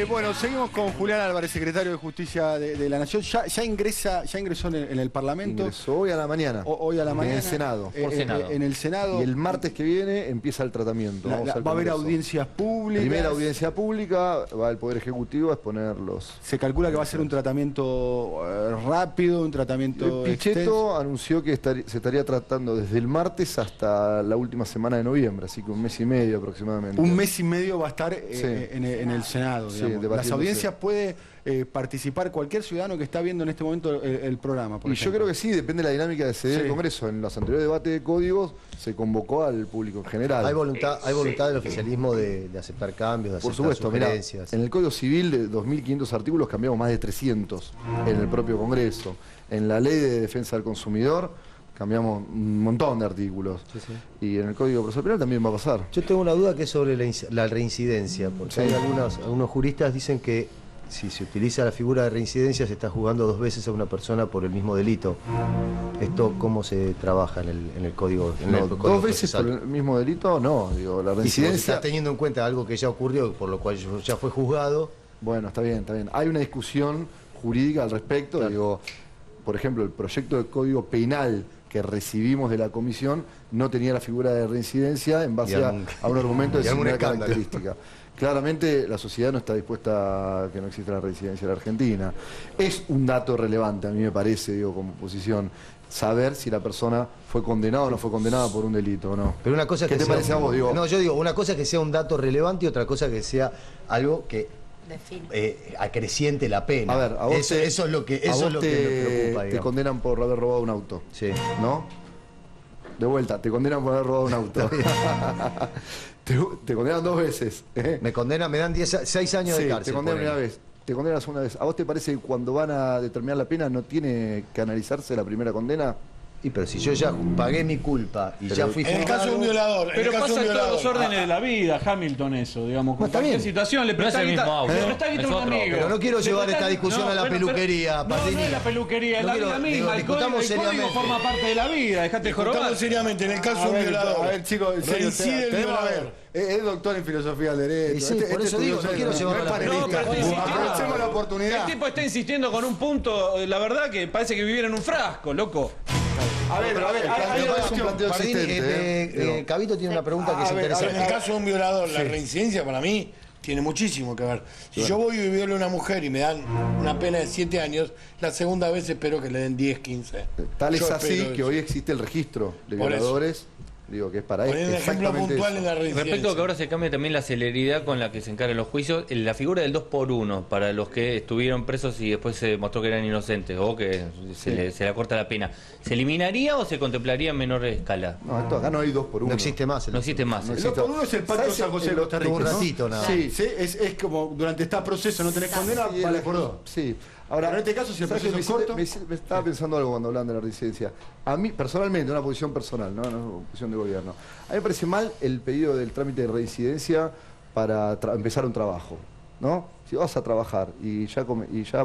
Bueno, seguimos con Julián Álvarez, secretario de Justicia de la Nación. Ya ingresó en el Parlamento. Ingresó hoy a la mañana. Hoy a la mañana. En el Senado. Por Senado. En el Senado. Y el martes que viene empieza el tratamiento. Va a haber audiencias públicas. Primera audiencia pública, va el Poder Ejecutivo a exponerlos. Se calcula que va a ser un tratamiento rápido, un tratamiento Pichetto extenso. anunció que se estaría tratando desde el martes hasta la última semana de noviembre, así que un mes y medio aproximadamente. Un mes y medio va a estar Sí. en el Senado. Sí, Digamos. Las debatiéndose. audiencias puede participar cualquier ciudadano que está viendo en este momento el programa. Y yo creo que sí, depende de la dinámica de ese del Congreso. En los anteriores debates de códigos se convocó al público en general. Hay voluntad del oficialismo de aceptar cambios, de Por aceptar supuesto, mirá, sugerencias. en el Código Civil de 2.500 artículos cambiamos más de 300 en el propio Congreso. En la Ley de Defensa del Consumidor cambiamos un montón de artículos. Sí, sí. Y en el Código Procesal Penal también va a pasar. Yo tengo una duda que es sobre la reincidencia, porque Sí. hay algunos juristas dicen que si se utiliza la figura de reincidencia se está juzgando dos veces a una persona por el mismo delito. ¿Esto cómo se trabaja en el código? Dos veces por el mismo delito, no. Digo, la Y si reincidencia... estás teniendo en cuenta algo que ya ocurrió, por lo cual ya fue juzgado. Bueno, está bien, está bien. Hay una discusión jurídica al respecto. Claro. Digo, por ejemplo, el proyecto de Código Penal que recibimos de la Comisión no tenía la figura de reincidencia en base a un argumento de similar característica. Claramente la sociedad no está dispuesta a que no exista la reincidencia en la Argentina. Es un dato relevante, a mí me parece, digo, como posición, saber si la persona fue condenada o no fue condenada por un delito o no. Pero una cosa ¿Qué que te parece a vos? Digo, no, yo digo, una cosa es que sea un dato relevante y otra cosa que sea algo que acreciente la pena. a ver, a vos eso es lo que me preocupa, te digamos. condenan por haber robado un auto. Sí. ¿No? De vuelta, te condenan por haber robado un auto. te condenan dos veces. Me condenan, me dan 6 años de cárcel. Te condenan ponele. una vez. Te condenan una vez. ¿A vos te parece que cuando van a determinar la pena no tiene que analizarse la primera condena? Y pero si yo ya pagué mi culpa y ya fui En el caso de un violador. Pero pasa en todos los órdenes de la vida, Hamilton, eso, digamos. Con está cualquier bien. situación le No es presta el mismo auto, le presta guita es a un otro. amigo. Pero no quiero Le llevar presta- esta discusión a la peluquería, No, no Pardini. es la peluquería, es No la quiero- vida misma. digo, El discutamos código seriamente. forma parte de la vida, dejate Discutamos jorobar. seriamente, en el caso de un violador. A ver, chicos, en serio, reincide el tenemos- a violador. ver, es doctor en filosofía del derecho. Y sí, por eso digo, no quiero llevarlo a la panelista. No, pero estoy insistiendo. Aprovechemos la oportunidad. El tipo está insistiendo con un punto, la verdad que parece que viviera en un frasco, loco. A ver, hay una es un cuestión. planteo Pardini, existente. Cabito tiene una pregunta que es En interesante. el caso de un violador, la reincidencia para mí tiene muchísimo que ver. Si yo voy y violo a una mujer y me dan una pena de 7 años, la segunda vez espero que le den 10, 15. Tal es Yo así espero que eso. hoy existe el registro de Por eso. violadores. Digo que es para Poner un ejemplo exactamente puntual eso. en la reincidencia. Respecto a que ahora se cambia también la celeridad con la que se encaran los juicios, la figura del 2x1 para los que estuvieron presos y después se demostró que eran inocentes o que se le acorta la pena, ¿se eliminaría o se contemplaría en menor escala? No, esto acá no hay 2 por 1. No existe más. No existe más. No El existe. 2 por 1 es el patio de San José de los Tuvo Terribles. un ¿no? ratito nada. Sí, sí, es como durante este proceso no tenés condena, Sí, vale por 2. Sí. Ahora, Pero en este caso, si el ¿sabes qué? proceso es corto? me estaba pensando algo cuando hablan de la reincidencia. A mí, personalmente, una posición personal, no una posición de gobierno. A mí me parece mal el pedido del trámite de reincidencia para empezar un trabajo, ¿no? Si vas a trabajar y ya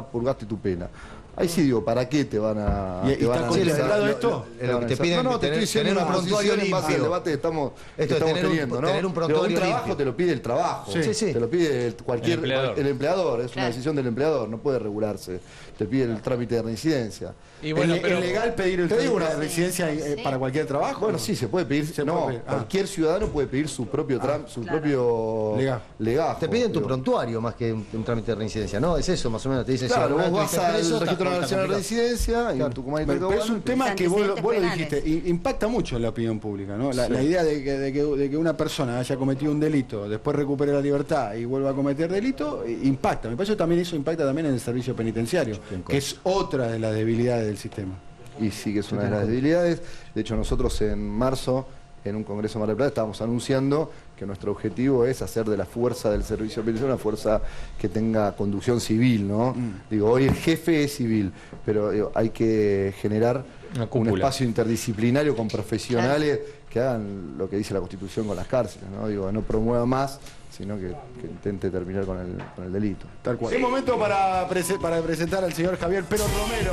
purgaste tu pena. Ahí sí digo, ¿para qué te van a... ¿Y te van está a contemplado analizar? esto? Te van a Te analizar. piden No, te tener- estoy diciendo tener un una prontuario posición en base al limpio. debate que estamos Esto de tener un- teniendo, ¿no? tener un Pero prontuario trabajo limpio. te lo pide el trabajo. Sí, sí. Te lo pide cualquier... El empleador. El empleador, es una decisión del empleador, no puede regularse. Te pide el trámite de reincidencia. Y bueno, ¿Es pero legal pedir el Te digo trámite de una- residencia para cualquier trabajo? Bueno, sí, se puede pedir. Se no, puede pedir. cualquier ciudadano puede pedir su propio propio Legajo. Te piden tu digo. prontuario más que un trámite de reincidencia, ¿no? Es eso, más o menos. Te dicen, Claro, si vos vas al preso, registro está nacional de complicado. residencia y en Tucumán y Pero es un tema que vos lo Antecedentes dijiste, penales. impacta mucho en la opinión pública, ¿no? La idea de que una persona haya cometido un delito, después recupere la libertad y vuelva a cometer delito, impacta. Me parece que también eso impacta también en el servicio penitenciario, que es otra de las debilidades del sistema. Y sí que es una de las debilidades. De hecho, nosotros en marzo, en un congreso en Mar del Plata, estábamos anunciando que nuestro objetivo es hacer de la fuerza del servicio penitenciario una fuerza que tenga conducción civil, ¿no? Digo, hoy el jefe es civil, pero digo, hay que generar Una un cúpula. espacio interdisciplinario con profesionales que hagan lo que dice la Constitución con las cárceles, ¿no? Digo, no promueva más, sino que intente terminar con el delito. Tal cual. Es momento para presentar al señor Javier Pero Romero.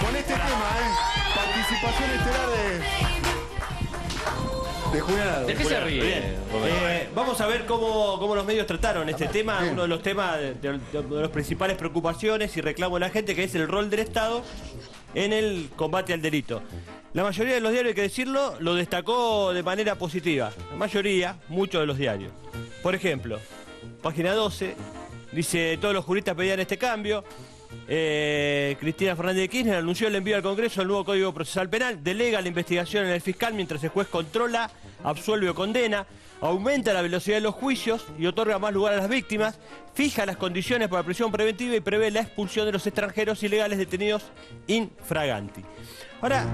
Con este tema, participación estelar de De Julián. ¿De qué se ríe? Bien. Vamos a ver cómo los medios trataron este tema, bien. uno de los temas de las principales preocupaciones y reclamos de la gente, que es el rol del Estado en el combate al delito. La mayoría de los diarios, hay que decirlo, lo destacó de manera positiva. La mayoría, muchos de los diarios. Por ejemplo, página 12, dice: todos los juristas pedían este cambio. Cristina Fernández de Kirchner anunció el envío al Congreso del nuevo Código Procesal Penal, delega la investigación en el fiscal mientras el juez controla, absuelve o condena, aumenta la velocidad de los juicios y otorga más lugar a las víctimas, fija las condiciones para prisión preventiva y prevé la expulsión de los extranjeros ilegales detenidos infraganti. Ahora,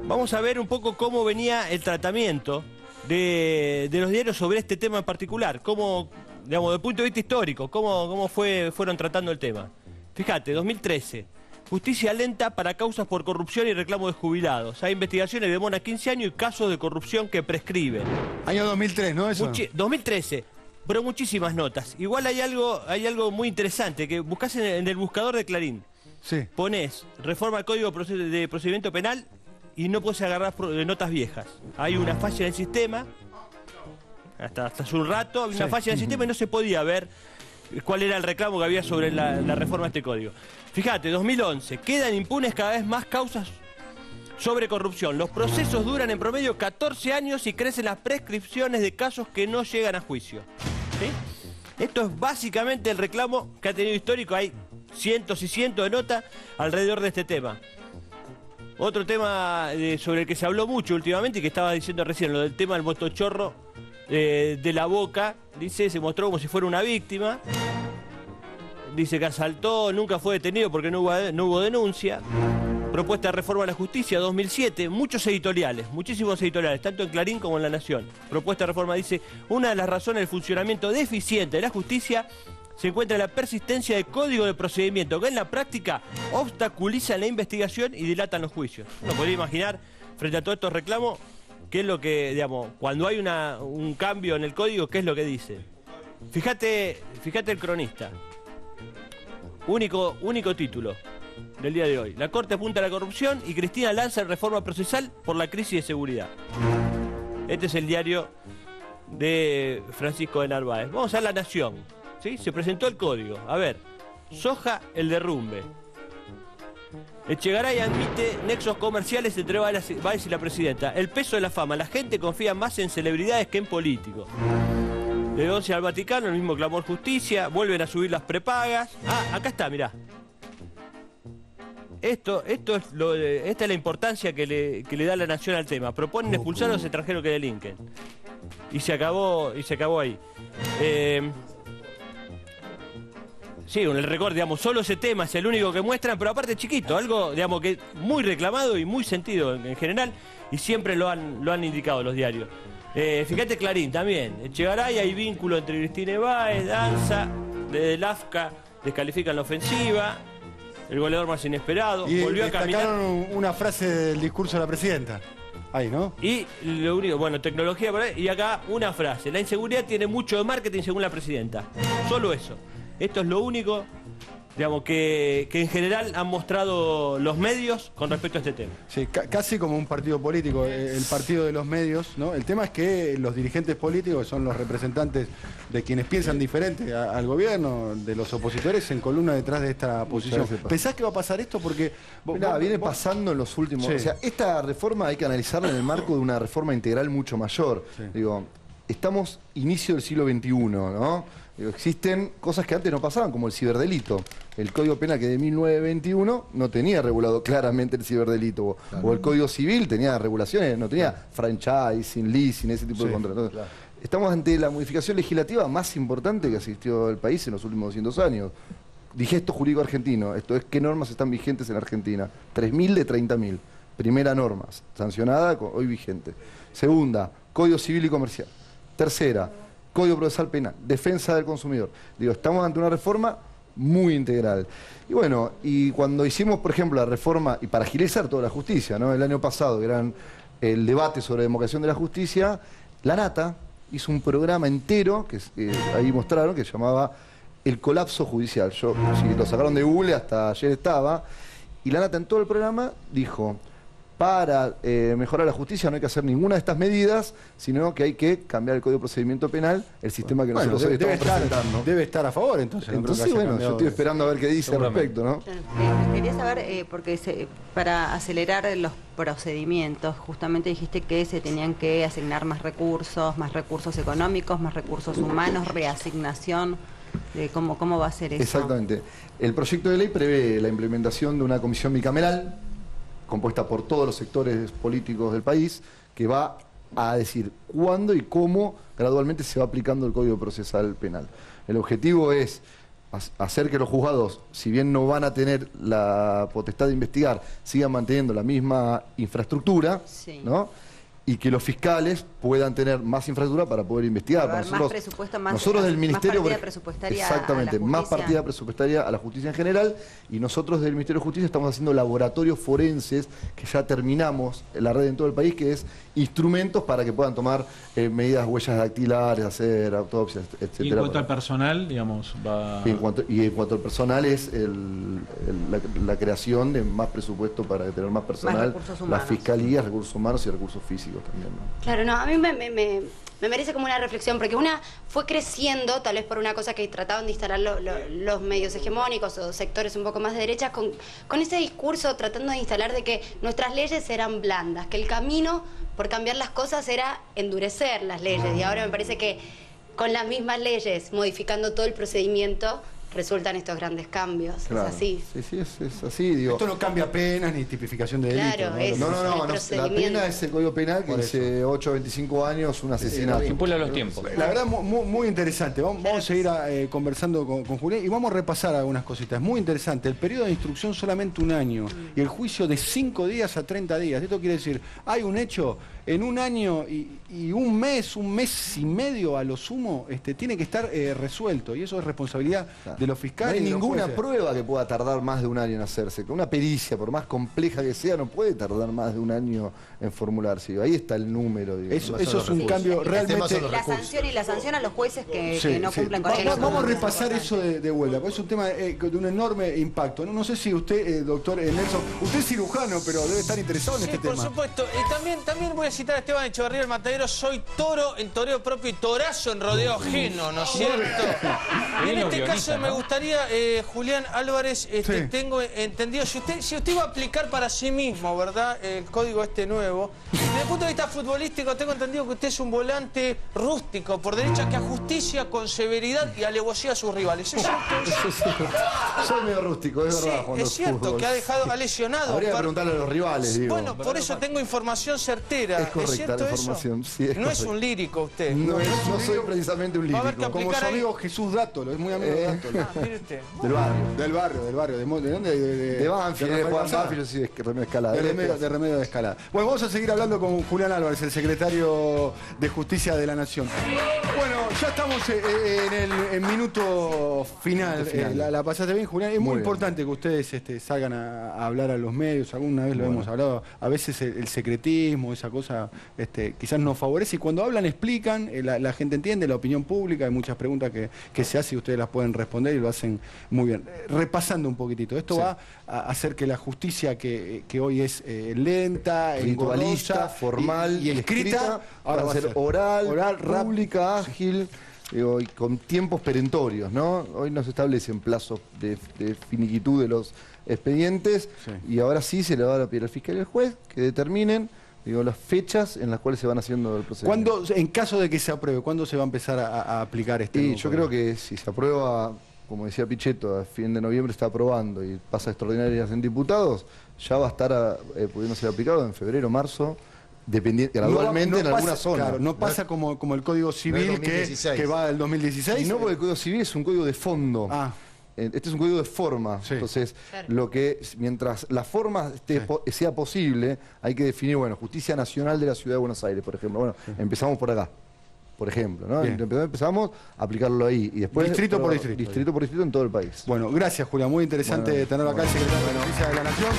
vamos a ver un poco cómo venía el tratamiento de los diarios sobre este tema en particular, cómo, digamos, desde el punto de vista histórico, cómo fueron tratando el tema. Fíjate, 2013, justicia lenta para causas por corrupción y reclamo de jubilados. Hay investigaciones que demoran 15 años y casos de corrupción que prescriben. Año 2003, ¿no? Eso. 2013, pero muchísimas notas. Igual hay algo muy interesante, que buscas en el buscador de Clarín. Sí. Pones reforma al Código de Procedimiento Penal y no puedes agarrar notas viejas. Hay una falla en el sistema, hasta hace un rato, había una falla en el sistema y no se podía ver cuál era el reclamo que había sobre la reforma de este código. Fíjate, 2011, quedan impunes cada vez más causas sobre corrupción. Los procesos duran en promedio 14 años y crecen las prescripciones de casos que no llegan a juicio. ¿Sí? Esto es básicamente el reclamo que ha tenido histórico. Hay cientos y cientos de notas alrededor de este tema. Otro tema sobre el que se habló mucho últimamente y que estaba diciendo recién, lo del tema del motochorro de La Boca, dice, se mostró como si fuera una víctima, dice que asaltó, nunca fue detenido porque no hubo denuncia. Propuesta de reforma a la justicia, 2007, muchos editoriales, muchísimos editoriales, tanto en Clarín como en La Nación. Propuesta de reforma dice: una de las razones del funcionamiento deficiente de la justicia se encuentra en la persistencia del Código de Procedimiento, que en la práctica obstaculiza la investigación y dilatan los juicios. Uno podría imaginar, frente a todos estos reclamos, qué es lo que, digamos, cuando hay un cambio en el código, qué es lo que dice. Fíjate el cronista. Único título del día de hoy. La Corte apunta a la corrupción y Cristina lanza reforma procesal por la crisis de seguridad. Este es el diario de Francisco de Narváez. Vamos a La Nación. ¿Sí? Se presentó el código. A ver, soja el derrumbe. Echegaray admite nexos comerciales entre Báez y la presidenta. El peso de la fama. La gente confía más en celebridades que en políticos. Denuncia al Vaticano, el mismo clamor justicia. Vuelven a subir las prepagas. Ah, acá está, mirá. Esta es la importancia que le da la Nación al tema. Proponen expulsar a los extranjeros que delinquen. Y se acabó ahí. Sí, el récord, digamos, solo ese tema es el único que muestran, pero aparte chiquito, algo, digamos, que muy reclamado y muy sentido en general, y siempre lo han indicado los diarios. Fíjate Clarín también, Echegaray, hay vínculo entre Cristina y Báez, Danza, desde el AFCA descalifican la ofensiva, el goleador más inesperado, y volvió a caminar. Una frase del discurso de la presidenta. Ahí, ¿no? Y lo único, bueno, tecnología por ahí, y acá una frase: la inseguridad tiene mucho de marketing según la presidenta. Solo eso. Esto es lo único, digamos, que en general han mostrado los medios con respecto a este tema. Sí, casi como un partido político, el partido de los medios, ¿no? El tema es que los dirigentes políticos son los representantes de quienes piensan diferente al gobierno, de los opositores, se encolumnan detrás de esta posición. ¿Pensás que va a pasar esto? Porque viene pasando en los últimos... Sí. O sea, esta reforma hay que analizarla en el marco de una reforma integral mucho mayor. Sí. Digo, estamos inicio del siglo XXI, ¿no? Existen cosas que antes no pasaban, como el ciberdelito. El Código Penal, que de 1921 no tenía regulado claramente el ciberdelito. Claro. O el Código Civil tenía regulaciones, no tenía franchising, leasing, ese tipo de contratos. Claro. Estamos ante la modificación legislativa más importante que asistió al país en los últimos 200 años. Digesto jurídico argentino, esto es qué normas están vigentes en Argentina. 3.000 de 30.000. Primera norma, sancionada, hoy vigente. Segunda, Código Civil y Comercial. Tercera, Código Procesal Penal, defensa del consumidor. Digo, estamos ante una reforma muy integral. Y bueno, y cuando hicimos, por ejemplo, la reforma, y para agilizar toda la justicia, ¿no? El año pasado, que era el debate sobre democracia de la justicia, La Nata hizo un programa entero, que ahí mostraron, que se llamaba El colapso judicial. Si lo sacaron de Google, hasta ayer estaba, y La Nata en todo el programa dijo: para mejorar la justicia no hay que hacer ninguna de estas medidas, sino que hay que cambiar el Código de Procedimiento Penal, el sistema que nosotros hoy estamos presentando. Debe estar a favor, entonces. Entonces, bueno, yo estoy esperando a ver qué dice al respecto, ¿no? Quería saber, porque para acelerar los procedimientos, justamente dijiste que se tenían que asignar más recursos económicos, más recursos humanos, reasignación. ¿Cómo va a ser eso? Exactamente. El proyecto de ley prevé la implementación de una comisión bicameral compuesta por todos los sectores políticos del país, que va a decir cuándo y cómo gradualmente se va aplicando el Código Procesal Penal. El objetivo es hacer que los juzgados, si bien no van a tener la potestad de investigar, sigan manteniendo la misma infraestructura, sí, ¿no? Y que los fiscales puedan tener más infraestructura para poder investigar. Más presupuesto, nosotros del Ministerio, más partida presupuestaria, exactamente, más partida presupuestaria a la justicia en general, y nosotros del Ministerio de Justicia estamos haciendo laboratorios forenses, que ya terminamos en la red en todo el país, que es instrumentos para que puedan tomar medidas, huellas dactilares, hacer autopsias, etcétera. Y en cuanto al personal, digamos, va... Y en cuanto al personal es la creación de más presupuesto para tener más personal, las fiscalías, recursos humanos y recursos físicos también, ¿no? Claro, no, a mí me merece como una reflexión, porque una fue creciendo, tal vez por una cosa que trataban de instalar los medios hegemónicos o sectores un poco más de derecha, con ese discurso tratando de instalar de que nuestras leyes eran blandas, que el camino por cambiar las cosas era endurecer las leyes, y ahora me parece que con las mismas leyes, modificando todo el procedimiento, resultan estos grandes cambios. Claro. Es así. Sí, es así. Digo. Esto no cambia penas ni tipificación de delitos. Claro, no. La pena es el Código Penal, que dice 8 a 25 años, un asesinato. Impula los tiempos. La verdad, muy interesante. Vamos a seguir conversando con Julián y vamos a repasar algunas cositas. Muy interesante. El periodo de instrucción solamente 1 año y el juicio de 5 días a 30 días. Esto quiere decir, hay un hecho en 1 año y un mes y medio a lo sumo, tiene que estar resuelto, y eso es responsabilidad de los fiscales. No hay ninguna prueba que pueda tardar más de 1 año en hacerse. Una pericia, por más compleja que sea, no puede tardar más de 1 año en formularse. Ahí está el número. Digo, eso es un cambio realmente. La sanción a los jueces que no cumplan con eso. Vamos a repasar eso de vuelta, porque es un tema de un enorme impacto. No sé si usted, doctor Nelson, usted es cirujano, pero debe estar interesado en este tema. Sí, por supuesto. También voy a citar a Esteban Echeverría, el matadero. Soy toro en toreo propio y torazo en rodeo ajeno, ¿no es cierto? Y en este caso me gustaría, Julián Álvarez, tengo entendido, si usted va a aplicar para sí mismo, ¿verdad?, el código nuevo, desde el punto de vista futbolístico, tengo entendido que usted es un volante rústico, por derecha, que ajusticia con severidad y alevosía a sus rivales. ¿Es cierto? Soy medio rústico, es verdad. Sí, es cierto que ha lesionado. Habría que preguntarle a los rivales, digo. Bueno, por eso tengo información certera. Es correcta la información. Sí, no es un lírico usted. No soy precisamente un lírico. Como su amigo Jesús Dátolo, es muy amigo de Dátolo. Mire usted. Del barrio. ¿De dónde? De Banfield, de Juan Banfield, sí, de Remedio de Escalada. De Remedio de Escalada. Bueno, vamos a seguir hablando con Julián Álvarez, el secretario de Justicia de la Nación. Bueno, ya estamos en el minuto final. La pasaste bien, Julián. Es muy importante que ustedes salgan a hablar a los medios. Alguna vez lo hemos hablado. A veces el secretismo, esa cosa, quizás nos favorece. Y cuando hablan, explican, la gente entiende, la opinión pública. Hay muchas preguntas que se hacen y ustedes las pueden responder y lo hacen muy bien. Repasando un poquitito, esto va a hacer que la justicia que hoy es lenta, ritualista, formal y escrita, ahora va a ser oral, pública, ágil, y con tiempos perentorios, ¿no? Hoy no se establecen plazos de finiquitud de los expedientes, y ahora sí se le va a pedir al fiscal y al juez que determinen las fechas en las cuales se van haciendo el procedimiento. En caso de que se apruebe, ¿cuándo se va a empezar a aplicar yo creo que si se aprueba, como decía Pichetto, a fin de noviembre está aprobando y pasa a extraordinarias en diputados, ya va a estar pudiendo ser aplicado en febrero, marzo, gradualmente en algunas zonas. Claro, no pasa como el Código Civil que va del 2016. Y no, porque el Código Civil es un código de fondo. Este es un código de forma. Entonces, mientras la forma sea posible, hay que definir, Justicia Nacional de la Ciudad de Buenos Aires, por ejemplo. Empezamos por acá. Por ejemplo, ¿no? Empezamos a aplicarlo ahí y después distrito por distrito en todo el país. Bueno, gracias, Julián, muy interesante tenerlo acá, el secretario de Justicia de la Nación.